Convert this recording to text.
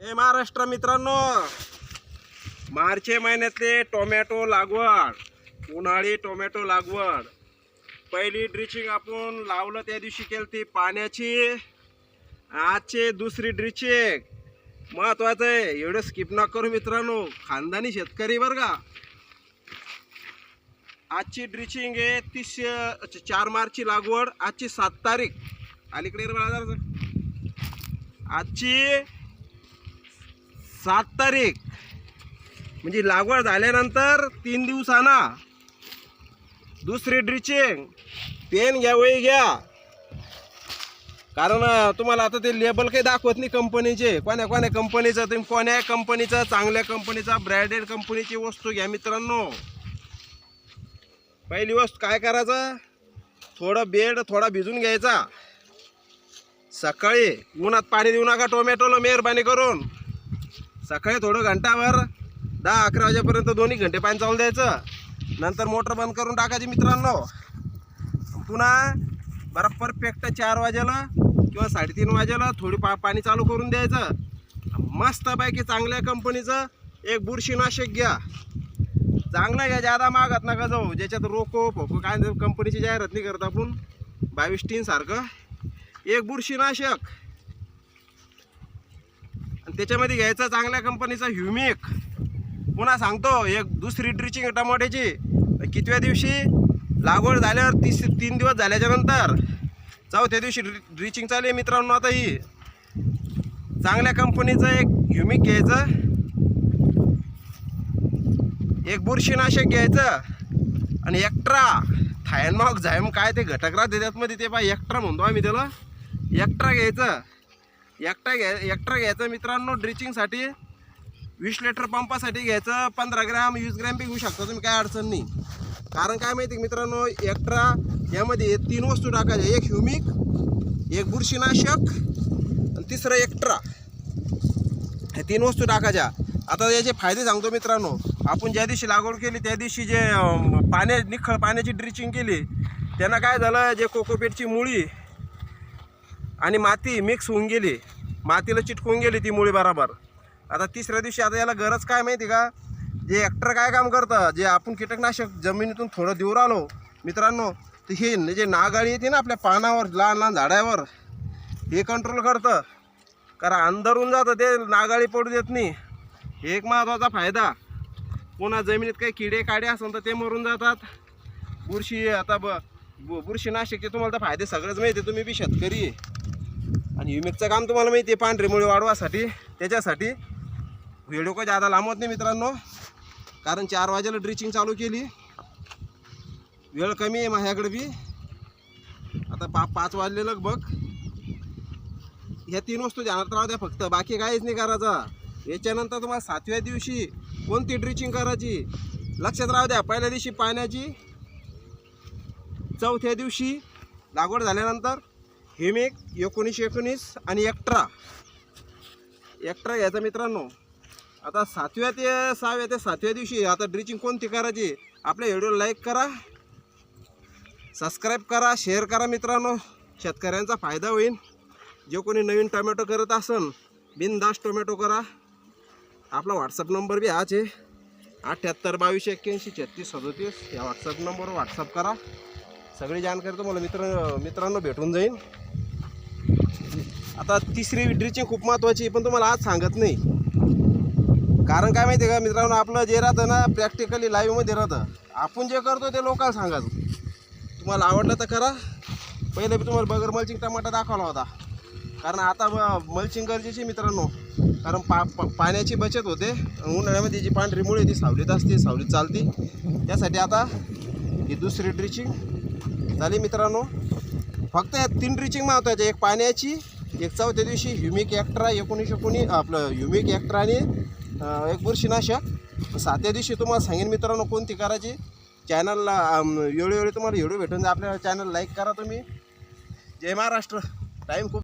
हे महाराष्ट्र मित्रांनो, मार्च महिन्यातले टोमॅटो लागवड, उन्हाळी टोमॅटो लागवड. पहिली ड्रिचिंग आपण लावलं त्या दिवशी केली पाण्याची. आजचे दुसरी ड्रिचिंग महत्वाचं आहे, एवढं स्किप न करू मित्रांनो. खानदानी शेतकरी बरं का. आजची ड्रिचिंग आहे 4 मार्चची लागवड. आजची 7 तारीख अलीकडे आजची 7 तारीख म्हणजे लागवड झाल्यानंतर 3 दिवसांना दुसरी ड्रिचिंग. पेन घ्या, वही घ्या, कारण तुम्हाला आता ते लेबल काही दाखवत नाही कंपनीचे. कोण्या कोण्या कंपनीचं, तुम्ही कोण्या कंपनीचं, चांगल्या कंपनीचा ब्रँडेड कंपनीची वस्तू घ्या मित्रांनो. पहिली वस्तू काय करायचं, थोडं बेड थोडा भिजून घ्यायचा. सकाळी उन्हात पाणी देऊ नका टोमॅटोला, मेहरबानी करून. सकाळी थोडं घंटाभर 10-11 वाजेपर्यंत 2 घंटे पाणी चालू द्यायचं. नंतर मोटर बंद करून टाकायची मित्रांनो. पुन्हा बरं परफेक्ट 4 वाजेला किंवा 3:30 वाजेला थोडी पाणी चालू करून द्यायचं. मस्तपैकी चांगल्या कंपनीचं एक बुरशीनाशक घ्या. चांगलं घ्या, जादा मागत नका जाऊ. ज्याच्यात रोको फोको काय कंपनीची जाहिरात नाही करत आपण. 22 सारखं एक बुरशीनाशक. आणि त्याच्यामध्ये घ्यायचं चांगल्या कंपनीचा ह्युमिक. पुन्हा सांगतो, एक दुसरी ड्रिचिंग टमाट्याची कितव्या दिवशी लागवड झाल्यावर 3 दिवस झाल्याच्या नंतर 4थ्या दिवशी ड्रिचिंग चालू आहे मित्रांनो. आता ही चांगल्या कंपनीचं एक ह्युमिक घ्यायचं, एक बुरशीनाशक घ्यायचं, आणि एक्ट्रा थायनॉक झायम काय ते घटक राहते त्यातमध्ये, ते पाय एक्ट्रा म्हणतो आम्ही त्याला. एक्ट्रा घ्यायचं. एक्ट्रा घ्यायचं मित्रांनो ड्रिचिंगसाठी. 20 लिटर पंपासाठी घ्यायचं. 15 ग्रॅम 20 ग्रॅम बी घेऊ शकता तुम्ही, काय अडचण नाही. कारण काय माहिती मित्रांनो, एक्ट्रा यामध्ये 3 वस्तू टाकायच्या. एक ह्युमिक, एक बुरशीनाशक आणि तिसरं एक्ट्रा. हे 3 वस्तू टाकायच्या. आता याचे फायदे सांगतो मित्रांनो. आपण ज्या दिवशी लागवड केली त्या दिवशी जे निखळ पाण्याची ड्रिचिंग केली, त्यांना काय झालं, जे कोकोपीटची मुळी आणि माती मिक्स होऊन गेली, मातीला चिटकून गेली ती मुळी बरोबर. आता 3ऱ्या दिवशी आता याला गरज काय माहिती का, जे एक्ट्रा काय काम करतं, जे आपण कीटकनाशक जमिनीतून थोडं देऊ राहिलो मित्रांनो, तर हे जे नागाळी येते ना आपल्या पानावर, लहान लहान झाडावर, हे कंट्रोल करतं. कारण अंधारून जातं, ते नागाळी पडू देत नाही. एक महत्त्वाचा फायदा. पुन्हा जमिनीत काही किडे काडे असेल तर ते मरून जातात. बुरशी आता बुरशीनाशकचे तुम्हाला तर फायदे सगळेच माहिती आहे, तुम्ही बी शेतकरी आहे. आणि ह्युमिकचं काम तुम्हाला माहिती आहे, पांढरी मुळी वाढवासाठी. त्याच्यासाठी व्हिडिओ काही जादा लांबवत नाही मित्रांनो, कारण 4 वाजेला ड्रिचिंग चालू केली. वेळ कमी आहे माझ्याकडे बी. आता 5 वाजलेलं बघ. ह्या 3 वस्तू ध्यानात राहू द्या फक्त, बाकी काहीच नाही करायचं. याच्यानंतर तुम्हाला 7व्या दिवशी कोणती ड्रिचिंग करायची लक्षात राहू द्या. पहिल्या दिवशी पाण्याची, 4थ्या दिवशी लागवड झाल्यानंतर ह्युमिक 19 आणि एक्ट्रा घ्यायचा मित्रांनो. आता 7व्या ते 6व्या ते 7व्या दिवशी आता ड्रिचिंग कोणती करायची. आपल्या व्हिडिओला लाईक करा, सबस्क्राईब करा, शेअर करा मित्रांनो. शेतकऱ्यांचा फायदा होईल. जे कोणी नवीन टोमॅटो करत असन, बिनधास्त टोमॅटो करा. आपला व्हॉट्सअप नंबर बी हाच आहे, 78 22 81 36 37. या व्हॉट्सअप नंबरवर व्हॉट्सअप करा. सगळी जानकारी तुम्हाला मित्रांनो भेटून जाईल. आता 3री ड्रिचिंग खूप महत्त्वाची, पण तुम्हाला आज सांगत नाही. कारण काय माहिती आहे का मित्रांनो, आपलं जे राहतं ना प्रॅक्टिकली लाईव्हमध्ये राहतं. आपण जे करतो ते लोकांना सांगायचं. तुम्हाला आवडलं तर करा. पहिले मी तुम्हाला बगर मल्चिंग टमाटा दाखवला होता, कारण आता मल्चिंग गरजेची मित्रांनो. कारण पाण्याची बचत होते. उन्हाळ्यामध्ये जी पांढरी मुळी ती सावलीत असते, सावलीत चालती. त्यासाठी आता ही दुसरी ड्रिचिंग झाली मित्रांनो. फक्त या 3 ड्रिचिंग महत्त्वाच्या. एक पाण्याची, एक 4थ्या दिवशी ह्युमिक एक्ट्रा 19 आपलं ह्युमिक एक्ट्रा आणि एक बुरशीनाशक. 7व्या दिवशी तुम्हाला सांगेन मित्रांनो कोणती करायची. चॅनलला वेळोवेळी तुम्हाला व्हिडिओ भेटून जा. आपल्या चॅनल लाईक करा तुम्ही. जय महाराष्ट्र. टाईम खूप